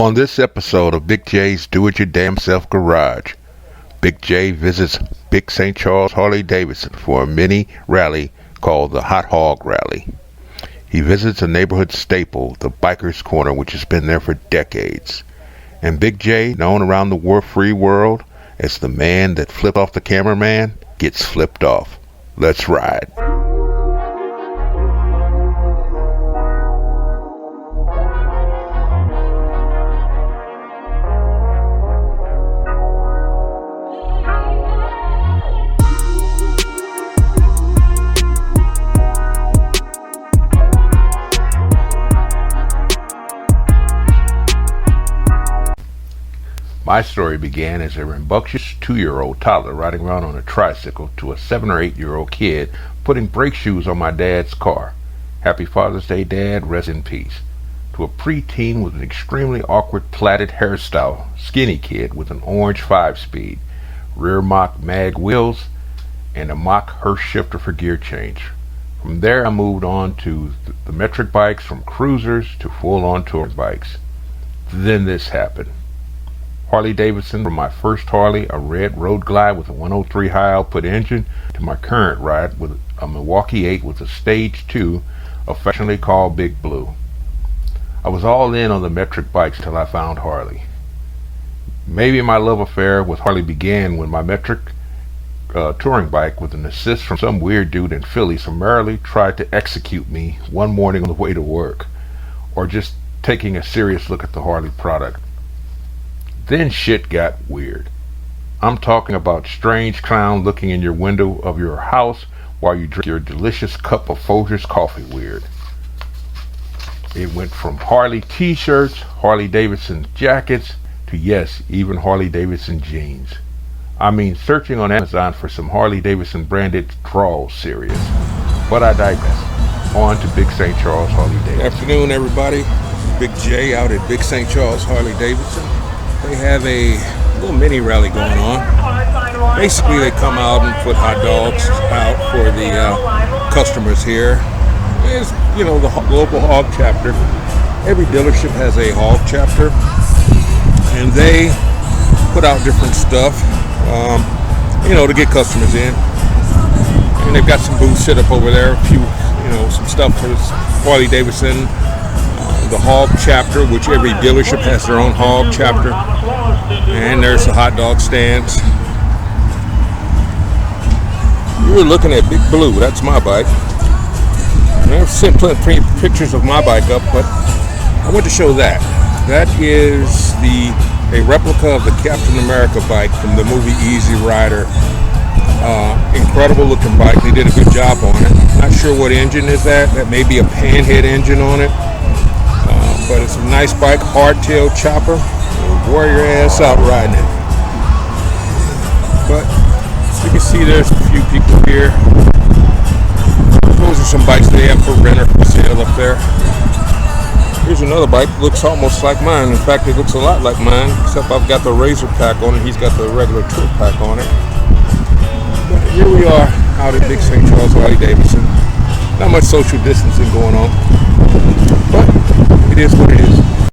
On this episode of Big J's Do It Your Damn Self Garage, Big J visits Big St. Charles Harley Davidson for a mini rally called the Hot Hog Rally. He visits a neighborhood staple, the Biker's Corner, which has been there for decades. And Big J, known around the war-free world as the man that flipped off the cameraman, gets flipped off. Let's ride. My story began as a rambunctious 2-year-old toddler riding around on a tricycle to a 7 or 8-year-old kid putting brake shoes on my dad's car. Happy Father's Day, Dad, rest in peace. To a preteen with an extremely awkward plaited hairstyle, skinny kid with an orange 5-speed, rear Mach mag wheels, and a Mach Hurst shifter for gear change. From there I moved on to the metric bikes, from cruisers to full-on touring bikes. Then this happened. Harley Davidson, from my first Harley, a red Road Glide with a 103 high output engine, to my current ride with a Milwaukee 8 with a Stage 2, affectionately called Big Blue. I was all in on the metric bikes till I found Harley. Maybe my love affair with Harley began when my metric touring bike, with an assist from some weird dude in Philly, summarily tried to execute me one morning on the way to work, or just taking a serious look at the Harley product. Then shit got weird. I'm talking about strange clown looking in your window of your house while you drink your delicious cup of Folgers coffee weird. It went from Harley t-shirts, Harley Davidson jackets, to yes, even Harley Davidson jeans. I mean, searching on Amazon for some Harley Davidson branded drawers serious. But I digress. On to Big St. Charles Harley Davidson. Good afternoon, everybody. Big J out at Big St. Charles Harley Davidson. They have a little mini rally going on. Basically, they come out and put hot dogs out for the customers here. It's, the local hog chapter. Every dealership has a hog chapter, and they put out different stuff, to get customers in. And they've got some booths set up over there. A few, some stuff for Harley Davidson. The hog chapter, which every dealership has their own hog chapter, and there's the hot dog stands. You were looking at Big Blue. That's my bike. I've sent plenty of pictures of my bike up, but I want to show that. That is a replica of the Captain America bike from the movie Easy Rider. Incredible looking bike. They did a good job on it. Not sure what engine is that. That may be a panhead engine on it. But it's a nice bike, hardtail chopper. Wore your ass out riding it. But as you can see, there's a few people here. Those are some bikes they have for rent or for sale up there. Here's another bike, looks almost like mine. In fact, it looks a lot like mine, except I've got the Razor pack on it. He's got the regular tour pack on it. But here we are out at Big St. Charles Harley Davidson. Not much social distancing going on, but it is what it is.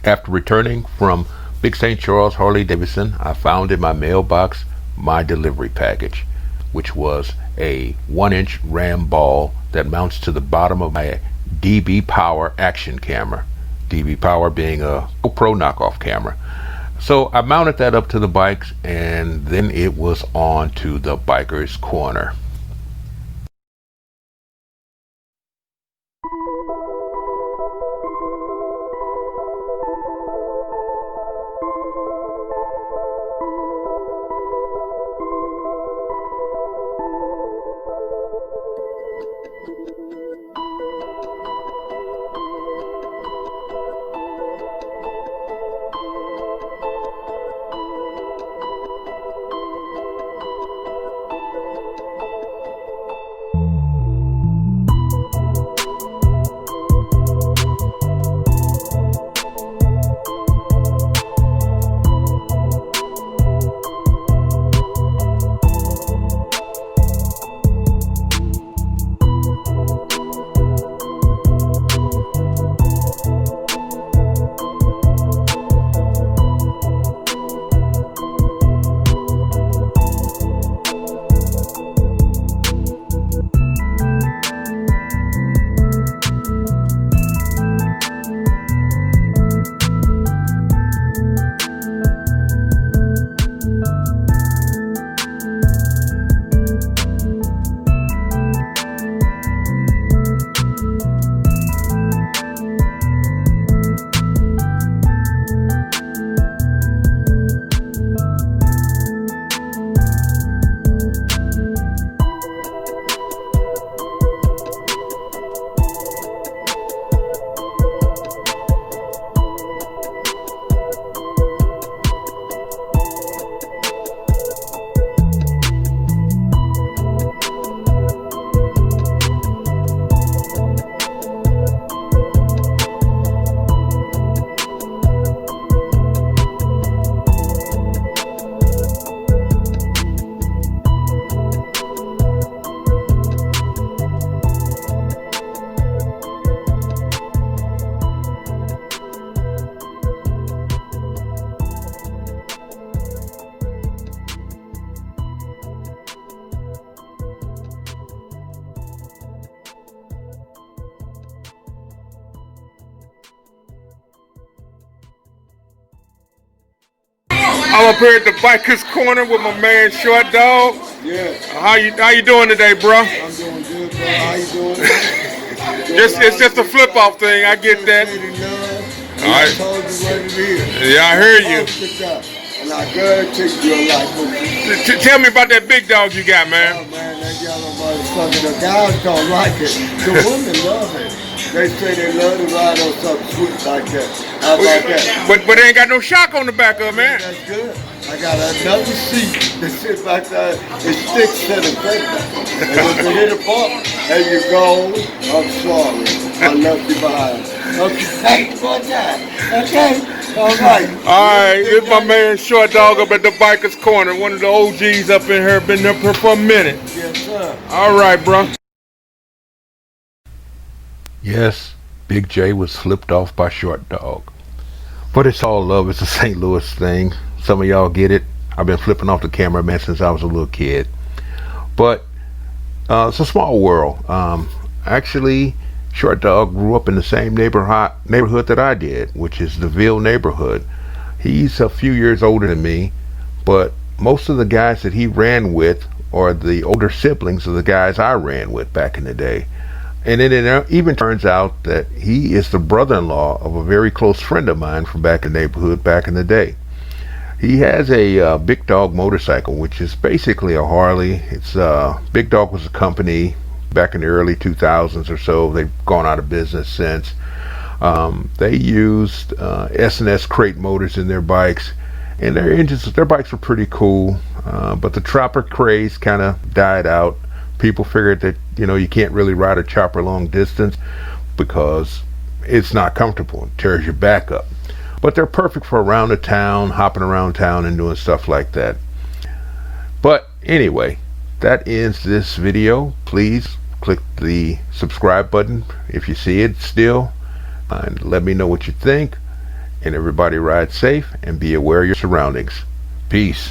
After returning from Big St. Charles Harley Davidson, I found in my mailbox my delivery package, which was a 1-inch RAM ball that mounts to the bottom of my DB Power action camera. DB Power being a GoPro knockoff camera. So I mounted that up to the bikes, and then it was on to the Biker's Corner. I'm up here at the Bikers Corner with my man Short Dog. Yeah, How you doing today, bro? I'm doing good, bro. How you doing? It's just a flip off thing. I get that. All All right. right. I told you what it is. Yeah, I heard you. And I guarantee you'll like it. Tell me about that big dog you got, Oh man. man, that yellow motherfucker, the guys don't like it. The women love it. They say they love to ride on something sweet like that. How about that? But it ain't got no shock on the back of it, man. That's good. I got another seat that sits back there. It sticks to the fender. And if it hit a bump, there you go. I'm sorry. I left you behind. Okay, one time. Okay? All right. Alright, this my man Short Dog up at the Bikers Corner. One of the OGs up in here, been there for a minute. Yes, sir. Alright, bro. Yes, Big J was flipped off by Short Dog. But it's all love. It's a St. Louis thing. Some of y'all get it. I've been flipping off the cameraman since I was a little kid. But it's a small world. Actually, Short Dog grew up in the same neighborhood that I did, which is the Ville neighborhood. He's a few years older than me, but most of the guys that he ran with are the older siblings of the guys I ran with back in the day. And then it even turns out that he is the brother-in-law of a very close friend of mine from back in the neighborhood back in the day. He has a Big Dog motorcycle, which is basically a Harley. It's Big Dog was a company back in the early 2000s or so. They've gone out of business since. They used S&S crate motors in their bikes, and their bikes were pretty cool. But the chopper craze kind of died out. People figured that you can't really ride a chopper long distance because it's not comfortable. It tears your back up. But they're perfect for around the town, hopping around town and doing stuff like that. But anyway, that ends this video. Please click the subscribe button if you see it still, and let me know what you think. And everybody ride safe and be aware of your surroundings. Peace.